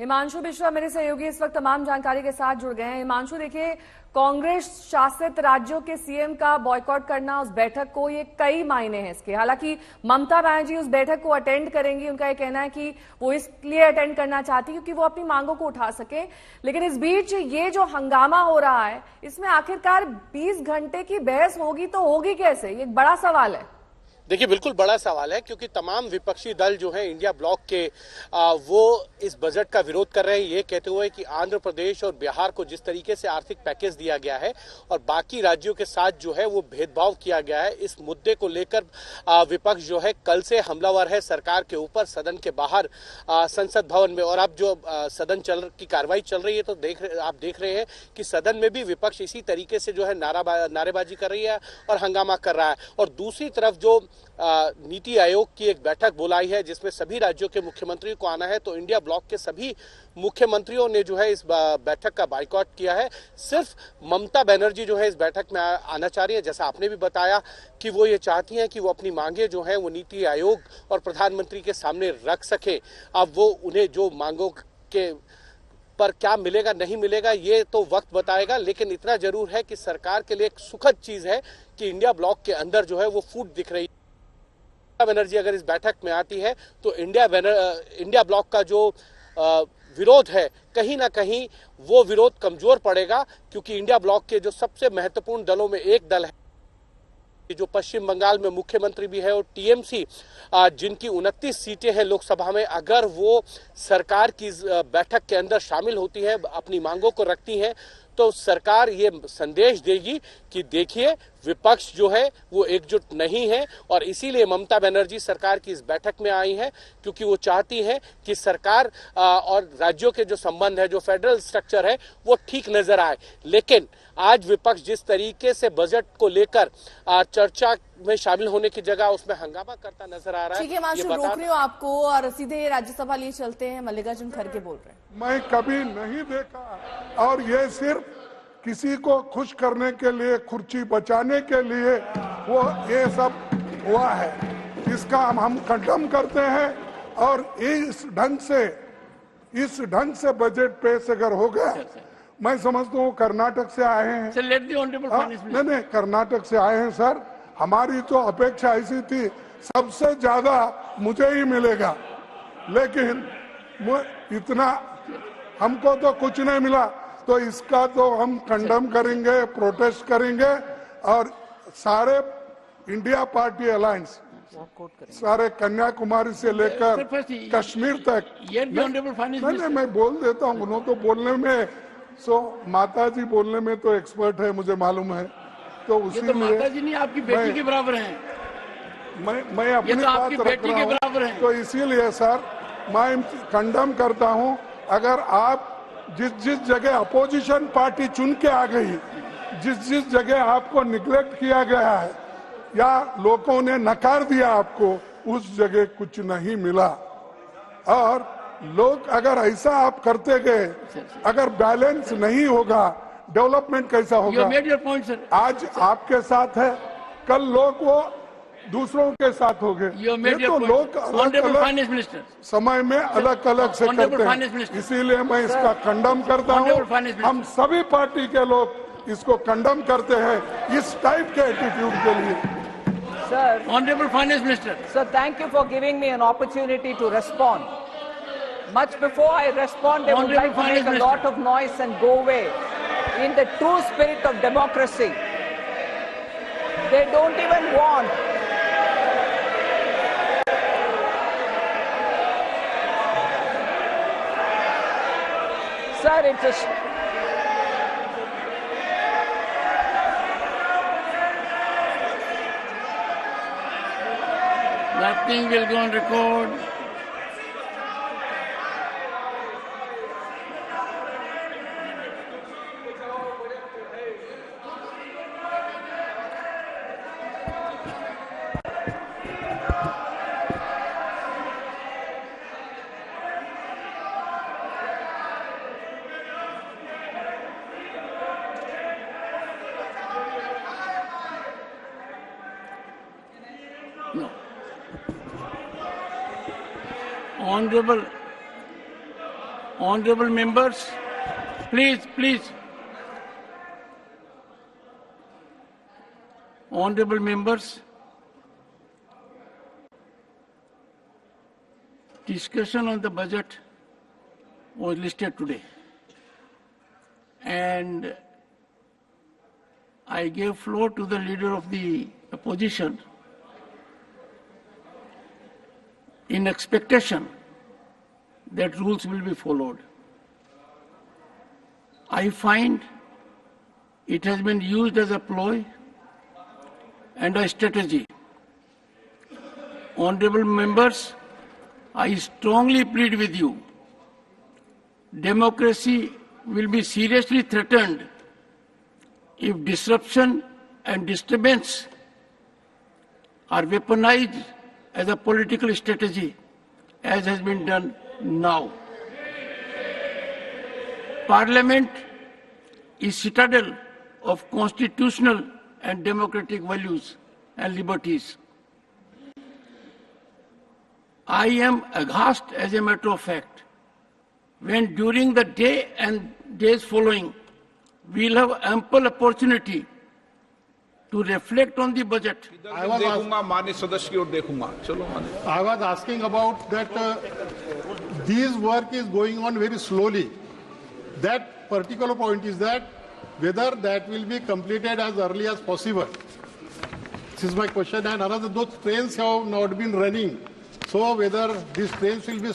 हिमांशु मिश्रा मेरे सहयोगी इस वक्त तमाम जानकारी के साथ जुड़ गए हैं। हिमांशु, देखिए, कांग्रेस शासित राज्यों के सीएम का बॉयकॉट करना उस बैठक को, ये कई मायने हैं इसके। हालांकि ममता बनर्जी उस बैठक को अटेंड करेंगी। उनका ये कहना है कि वो इसलिए अटेंड करना चाहती क्योंकि वो अपनी मांगों को उठा सके। लेकिन इस बीच ये जो हंगामा हो रहा है, इसमें आखिरकार 20 घंटे की बहस होगी तो होगी कैसे? ये एक बड़ा सवाल है। देखिए, बिल्कुल बड़ा सवाल है क्योंकि तमाम विपक्षी दल जो है इंडिया ब्लॉक के वो इस बजट का विरोध कर रहे हैं, ये कहते हुए कि आंध्र प्रदेश और बिहार को जिस तरीके से आर्थिक पैकेज दिया गया है और बाकी राज्यों के साथ जो है वो भेदभाव किया गया है, इस मुद्दे को लेकर विपक्ष जो है कल से हमलावर है सरकार के ऊपर, सदन के बाहर, संसद भवन में। और अब जो सदन की कार्रवाई चल रही है तो आप देख रहे हैं कि सदन में भी विपक्ष इसी तरीके से जो है नारेबाजी कर रही है और हंगामा कर रहा है। और दूसरी तरफ जो नीति आयोग की एक बैठक बुलाई है जिसमें सभी राज्यों के मुख्यमंत्रियों को आना है, तो इंडिया ब्लॉक के सभी मुख्यमंत्रियों ने जो है इस बैठक का बायकॉट किया है। सिर्फ ममता बनर्जी जो है इस बैठक में आना चाह रही है। जैसा आपने भी बताया कि वो ये चाहती हैं कि वो अपनी मांगे जो है वो नीति आयोग और प्रधानमंत्री के सामने रख सके। अब वो उन्हें जो मांगों के पर क्या मिलेगा नहीं मिलेगा ये तो वक्त बताएगा, लेकिन इतना जरूर है कि सरकार के लिए एक सुखद चीज है कि इंडिया ब्लॉक के अंदर जो है वो फूट दिख रही है। बनर्जी अगर इस बैठक में आती है तो इंडिया ब्लॉक का जो विरोध है कहीं ना कहीं वो विरोध कमजोर पड़ेगा, क्योंकि इंडिया ब्लॉक के जो सबसे महत्वपूर्ण दलों में एक दल है जो पश्चिम बंगाल में मुख्यमंत्री भी है और टीएमसी, जिनकी 29 सीटें हैं लोकसभा में, अगर वो सरकार की बैठक के अंदर शामिल होती है, अपनी मांगों को रखती हैं, तो सरकार ये संदेश देगी कि देखिए विपक्ष जो है वो एकजुट नहीं है। और इसीलिए ममता बनर्जी सरकार की इस बैठक में आई है क्योंकि वो चाहती है कि सरकार और राज्यों के जो संबंध है, जो फेडरल स्ट्रक्चर है, वो ठीक नजर आए। लेकिन आज विपक्ष जिस तरीके से बजट को लेकर चर्चा में शामिल होने की जगह उसमें हंगामा करता नजर आ रहा है। ठीक है हिमांशु, रोक रही हूँ आपको और सीधे राज्यसभा लिए चलते हैं। मल्लिकार्जुन खड़गे बोल रहे हैं। मैं कभी नहीं देखा और ये सिर्फ किसी को खुश करने के लिए, कुर्सी बचाने के लिए वो ये सब हुआ है। इसका हम खंडन करते हैं और इस ढंग से बजट पेश अगर हो गया, मैं समझता हूँ कर्नाटक से आए हैं। नहीं, कर्नाटक से आए हैं सर। हमारी तो अपेक्षा ऐसी थी सबसे ज्यादा मुझे ही मिलेगा, लेकिन इतना हमको तो कुछ नहीं मिला। तो इसका तो हम कंडम करेंगे, प्रोटेस्ट करेंगे और सारे इंडिया पार्टी अलायंस, सारे कन्याकुमारी से लेकर कश्मीर तक। नहीं, मैं बोल देता हूँ, उन्होंने तो बोलने में, माता जी बोलने में तो एक्सपर्ट है, मुझे मालूम है। तो उसी तो माता जी नहीं आपकी बेटी के बराबर हैं। मैं अपनी बात रख रहा हूँ, तो इसीलिए सर मैं कंडम करता हूँ। अगर आप जिस जगह अपोजिशन पार्टी चुन के आ गई, जिस जगह आपको निग्लेक्ट किया गया है या लोगों ने नकार दिया आपको, उस जगह कुछ नहीं मिला। और लोग अगर ऐसा आप करते गए, अगर बैलेंस नहीं होगा, डेवलपमेंट कैसा होगा? आज आपके साथ है, कल लोग वो दूसरों के साथ हो गए। ये तो लोग अलग समय में अलग अलग से करते हैं, इसीलिए मैं इसका खंडन करता हूँ। हम सभी पार्टी के लोग इसको खंडन करते हैं इस टाइप के एटीट्यूड के लिए। Sir, Honorable Finance Minister. Sir, thank you for giving me an opportunity to respond. Much before I respond, they would like to make a lot of noise and go away. In the true spirit of democracy, they don't even want Sir, it's a Nothing will go on record. No. Honorable members, please. Honorable members, discussion on the budget was listed today, and I gave floor to the leader of the opposition in expectation that rules will be followed. I find it has been used as a ploy and a strategy. Honorable members, I strongly plead with you, democracy will be seriously threatened if disruption and disturbance are weaponized as a political strategy, as has been done now. Parliament is citadel of constitutional and democratic values and liberties. I am aghast, as a matter of fact, when during the day and days following, we'll have ample opportunity to reflect on the budget. I was asking about that this work is going on very slowly. That particular point is that whether that will be completed as early as possible. This is my question. And another, those trains have not been running. So whether these trains will be